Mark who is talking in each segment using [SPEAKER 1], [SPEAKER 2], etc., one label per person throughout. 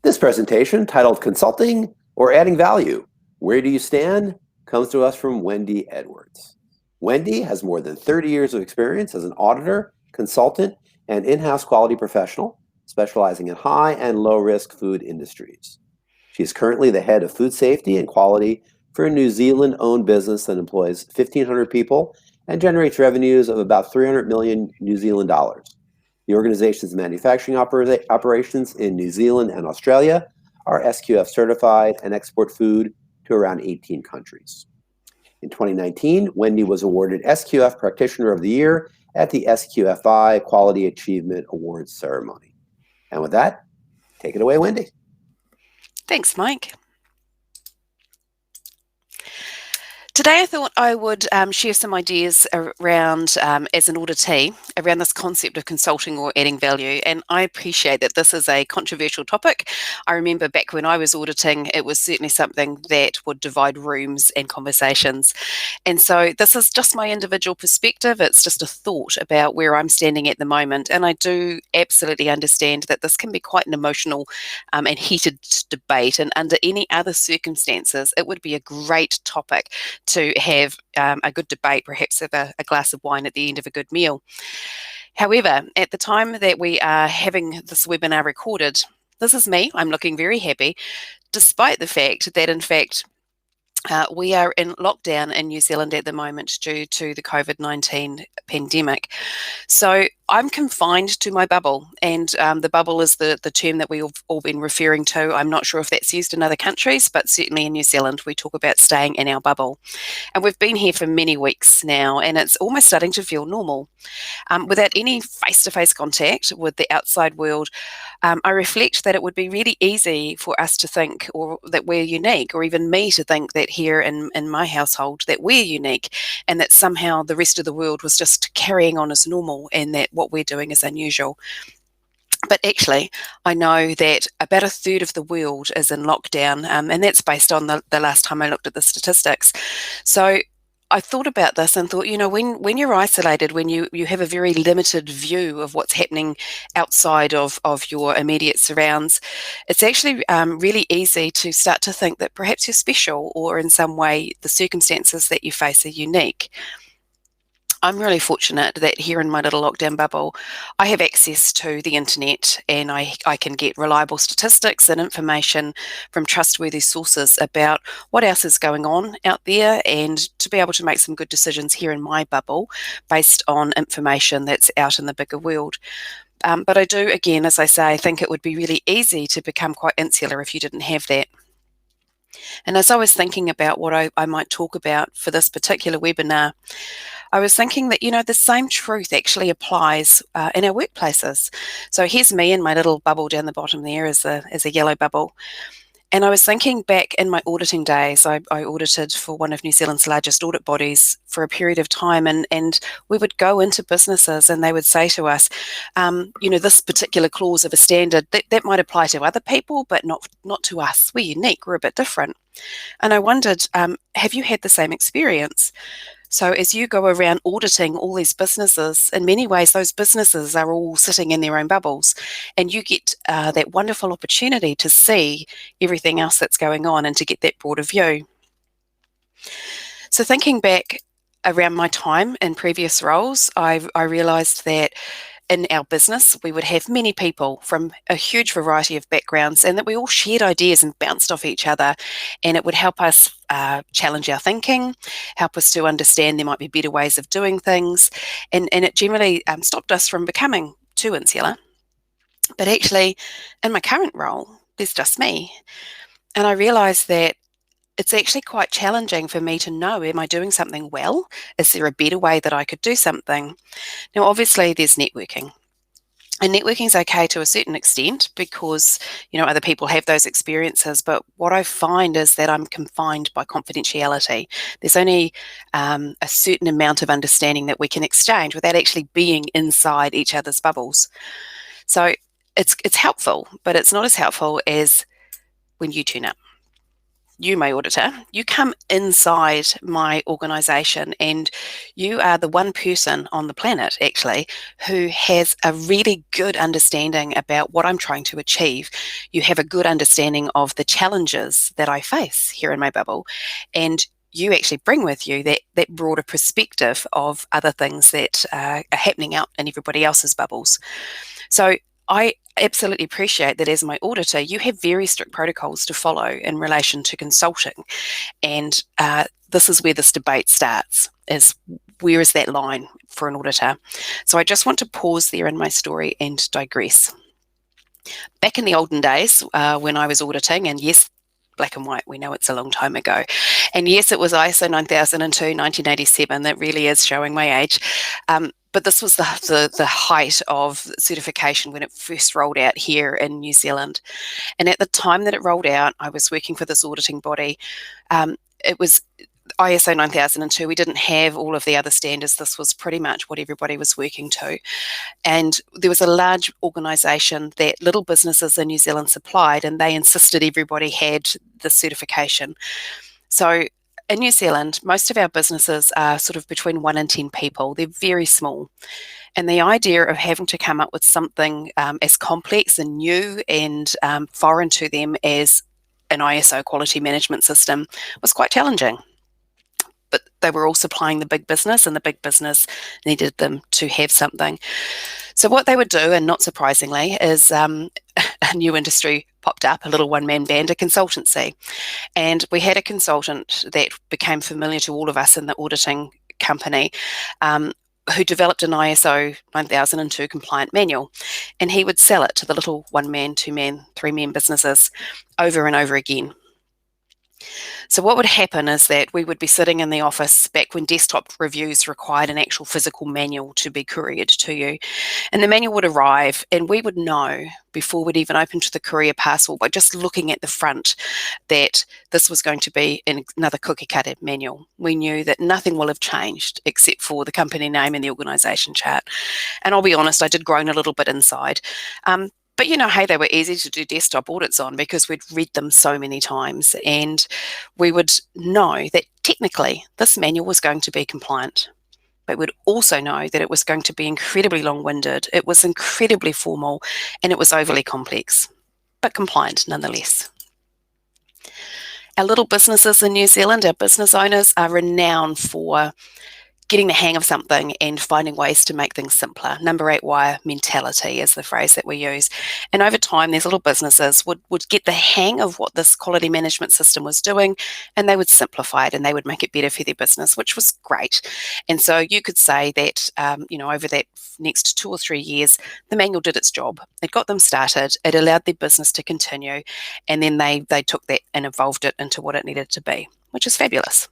[SPEAKER 1] This presentation, titled Consulting or Adding Value, Where Do You Stand?, comes to us from Wendy Edwards. Wendy has more than 30 years of experience as an auditor, consultant, and in-house quality professional, specializing in high and low-risk food industries. She is currently the head of food safety and quality for a New Zealand-owned business that employs 1,500 people and generates revenues of about 300 million New Zealand dollars. The organization's manufacturing operations in New Zealand and Australia are SQF certified and export food to around 18 countries. In 2019, Wendy was awarded SQF Practitioner of the Year at the SQFI Quality Achievement Awards ceremony. And with that, take it away, Wendy.
[SPEAKER 2] Thanks, Mike. Today I thought I would share some ideas around, as an auditee, around this concept of consulting or adding value. And I appreciate that this is a controversial topic. I remember back when I was auditing, it was certainly something that would divide rooms and conversations. And so this is just my individual perspective. It's just a thought about where I'm standing at the moment. And I do absolutely understand that this can be quite an emotional and heated debate. And under any other circumstances, it would be a great topic to have a good debate, perhaps of a glass of wine at the end of a good meal. However, at the time that we are having this webinar recorded, this is me. I'm looking very happy, despite the fact that, in fact, we are in lockdown in New Zealand at the moment due to the COVID-19 pandemic. So I'm confined to my bubble, and the bubble is the term that we've all been referring to. I'm not sure if that's used in other countries, but certainly in New Zealand, we talk about staying in our bubble. And we've been here for many weeks now, and it's almost starting to feel normal. Without any face-to-face contact with the outside world, I reflect that it would be really easy for us to think, or that we're unique, or even me to think that here in my household that we're unique, and that somehow the rest of the world was just carrying on as normal, and that what we're doing is unusual. But actually, I know that about a third of the world is in lockdown, and that's based on the last time I looked at the statistics. So I thought about this and thought, when you're isolated, when you have a very limited view of what's happening outside of your immediate surrounds, it's actually really easy to start to think that perhaps you're special, or in some way the circumstances that you face are unique. I'm really fortunate that here in my little lockdown bubble, I have access to the internet, and I can get reliable statistics and information from trustworthy sources about what else is going on out there, and to be able to make some good decisions here in my bubble based on information that's out in the bigger world. But I do, again, as I say, I think it would be really easy to become quite insular if you didn't have that. And as I was thinking about what I might talk about for this particular webinar, I was thinking that, the same truth actually applies in our workplaces. So here's me in my little bubble down the bottom there as a yellow bubble. And I was thinking back in my auditing days. I audited for one of New Zealand's largest audit bodies for a period of time, and we would go into businesses and they would say to us, this particular clause of a standard, that might apply to other people, but not to us. We're unique, we're a bit different. And I wondered, have you had the same experience? So as you go around auditing all these businesses, in many ways, those businesses are all sitting in their own bubbles, and you get that wonderful opportunity to see everything else that's going on and to get that broader view. So thinking back around my time in previous roles, I realised that in our business, we would have many people from a huge variety of backgrounds, and that we all shared ideas and bounced off each other, and it would help us challenge our thinking, help us to understand there might be better ways of doing things, and it generally stopped us from becoming too insular. But actually, in my current role, there's just me, and I realised that it's actually quite challenging for me to know, am I doing something well? Is there a better way that I could do something? Now, obviously, there's networking. And networking is okay to a certain extent because, other people have those experiences. But what I find is that I'm confined by confidentiality. There's only a certain amount of understanding that we can exchange without actually being inside each other's bubbles. So it's helpful, but it's not as helpful as when you turn up. you, my auditor, you come inside my organisation, and you are the one person on the planet, actually, who has a really good understanding about what I'm trying to achieve. You have a good understanding of the challenges that I face here in my bubble, and you actually bring with you that broader perspective of other things that are happening out in everybody else's bubbles. So I absolutely appreciate that as my auditor, you have very strict protocols to follow in relation to consulting. And this is where this debate starts, is where is that line for an auditor? So I just want to pause there in my story and digress. Back in the olden days, when I was auditing, and yes, black and white, we know it's a long time ago. And yes, it was ISO 9002, 1987. That really is showing my age. But this was the height of certification when it first rolled out here in New Zealand. And at the time that it rolled out, I was working for this auditing body. It was ISO 9002. We didn't have all of the other standards. This was pretty much what everybody was working to. And there was a large organisation that little businesses in New Zealand supplied, and they insisted everybody had the certification. So in New Zealand, most of our businesses are sort of between 1 and 10 people. They're very small. And the idea of having to come up with something as complex and new and foreign to them as an ISO quality management system was quite challenging. But they were all supplying the big business, and the big business needed them to have something. So what they would do, and not surprisingly, is a new industry popped up, a little one-man band, a consultancy. And we had a consultant that became familiar to all of us in the auditing company, who developed an ISO 9002 compliant manual. And he would sell it to the little one-man, two-man, three-man businesses over and over again. So what would happen is that we would be sitting in the office back when desktop reviews required an actual physical manual to be couriered to you. And the manual would arrive, and we would know before we'd even open to the courier parcel by just looking at the front that this was going to be another cookie cutter manual. We knew that nothing will have changed except for the company name and the organisation chart. And I'll be honest, I did groan a little bit inside. But hey, they were easy to do desktop audits on because we'd read them so many times, and we would know that technically this manual was going to be compliant. But we'd also know that it was going to be incredibly long-winded, it was incredibly formal, and it was overly complex, but compliant nonetheless. Our little businesses in New Zealand, our business owners, are renowned for getting the hang of something and finding ways to make things simpler. Number 8 wire mentality is the phrase that we use. And over time, these little businesses would get the hang of what this quality management system was doing, and they would simplify it and they would make it better for their business, which was great. And so you could say that, over that next 2 or 3 years, the manual did its job. It got them started, it allowed their business to continue, and then they took that and evolved it into what it needed to be, which is fabulous.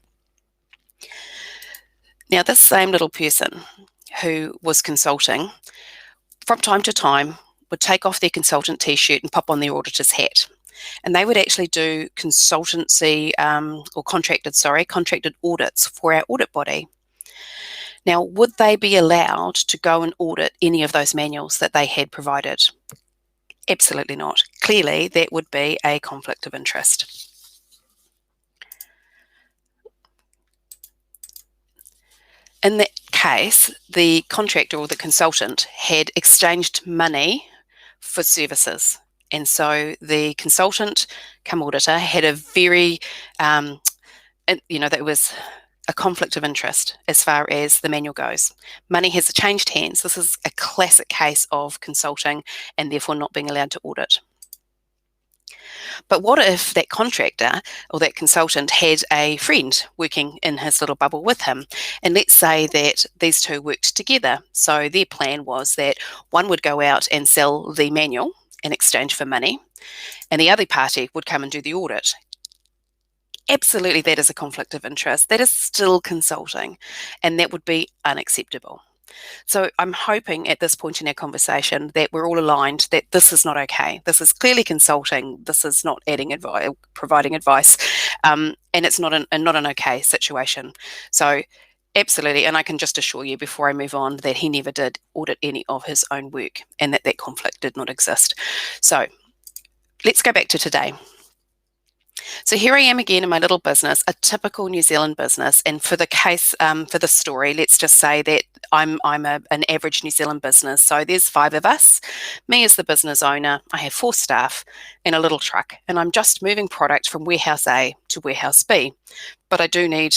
[SPEAKER 2] Now, this same little person who was consulting, from time to time, would take off their consultant t-shirt and pop on their auditor's hat. And they would actually do consultancy contracted audits for our audit body. Now, would they be allowed to go and audit any of those manuals that they had provided? Absolutely not. Clearly, that would be a conflict of interest. In that case, the contractor or the consultant had exchanged money for services. And so the consultant cum auditor had a very, that was a conflict of interest as far as the manual goes. Money has changed hands. This is a classic case of consulting and therefore not being allowed to audit. But what if that contractor or that consultant had a friend working in his little bubble with him? And let's say that these two worked together. So their plan was that one would go out and sell the manual in exchange for money, and the other party would come and do the audit. Absolutely, that is a conflict of interest. That is still consulting, and that would be unacceptable. So I'm hoping at this point in our conversation that we're all aligned that this is not okay. This is clearly consulting. This is not providing advice, and it's not an okay situation. So absolutely, and I can just assure you before I move on that he never did audit any of his own work, and that conflict did not exist. So let's go back to today. So here I am again in my little business, a typical New Zealand business. And for the case, for the story, let's just say that I'm an average New Zealand business. So there's 5 of us. Me as the business owner, I have 4 staff and a little truck, and I'm just moving product from warehouse A to warehouse B. But I do need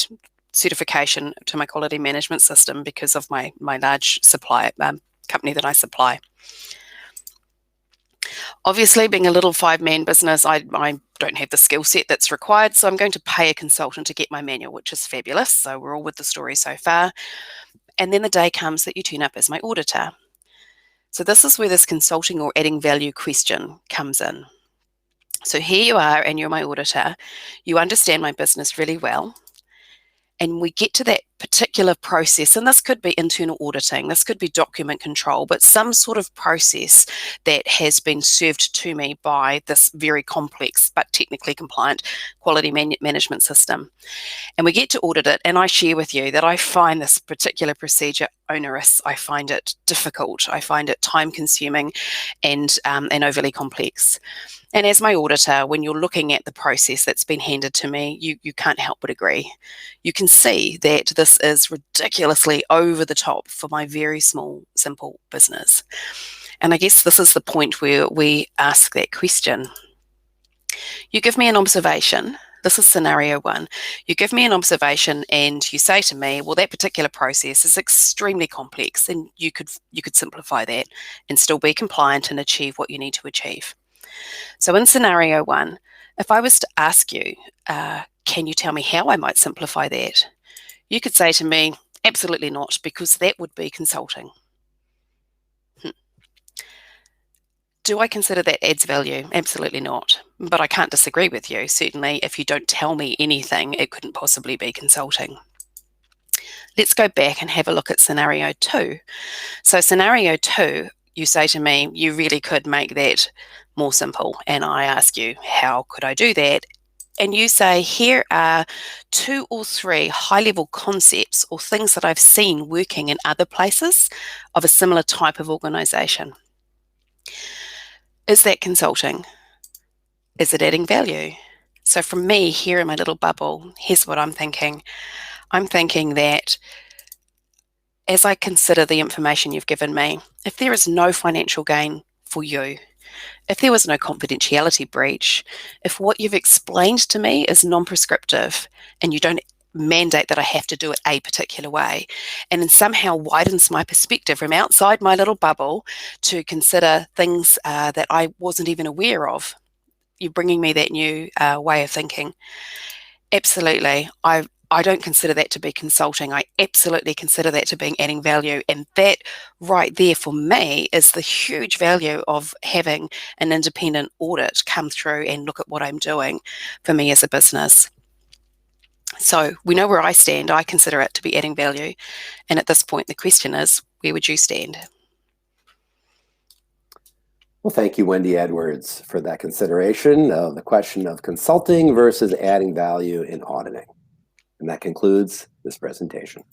[SPEAKER 2] certification to my quality management system because of my large supply company that I supply. Obviously, being a little 5-man business, I don't have the skill set that's required, so I'm going to pay a consultant to get my manual, which is fabulous. So we're all with the story so far. And then the day comes that you turn up as my auditor. So this is where this consulting or adding value question comes in. So here you are, and you're my auditor. You understand my business really well. And we get to that particular process, and this could be internal auditing, this could be document control, but some sort of process that has been served to me by this very complex but technically compliant quality management system. And we get to audit it, and I share with you that I find this particular procedure onerous. I find it difficult. I find it time-consuming and overly complex. And as my auditor, when you're looking at the process that's been handed to me, you can't help but agree. You can see that this is ridiculously over the top for my very small, simple business. And I guess this is the point where we ask that question. You give me an observation. This is scenario 1. You give me an observation and you say to me, well, that particular process is extremely complex and you could simplify that and still be compliant and achieve what you need to achieve. So in scenario 1, if I was to ask you, can you tell me how I might simplify that? You could say to me, absolutely not, because that would be consulting. Do I consider that adds value? Absolutely not. But I can't disagree with you. Certainly, if you don't tell me anything, it couldn't possibly be consulting. Let's go back and have a look at scenario 2. So scenario 2, you say to me, you really could make that more simple. And I ask you, how could I do that? And you say, here are 2 or 3 high-level concepts or things that I've seen working in other places of a similar type of organization. Is that consulting? Is it adding value? So from me, here in my little bubble, here's what I'm thinking. I'm thinking that as I consider the information you've given me, if there is no financial gain for you, if there was no confidentiality breach, if what you've explained to me is non-prescriptive and you don't mandate that I have to do it a particular way, and then somehow widens my perspective from outside my little bubble to consider things that I wasn't even aware of, you're bringing me that new way of thinking. Absolutely. I don't consider that to be consulting. I absolutely consider that to be adding value. And that right there for me is the huge value of having an independent audit come through and look at what I'm doing for me as a business. So we know where I stand. I consider it to be adding value. And at this point, the question is, where would you stand?
[SPEAKER 1] Well, thank you, Wendy Edwards, for that consideration of the question of consulting versus adding value in auditing. And that concludes this presentation.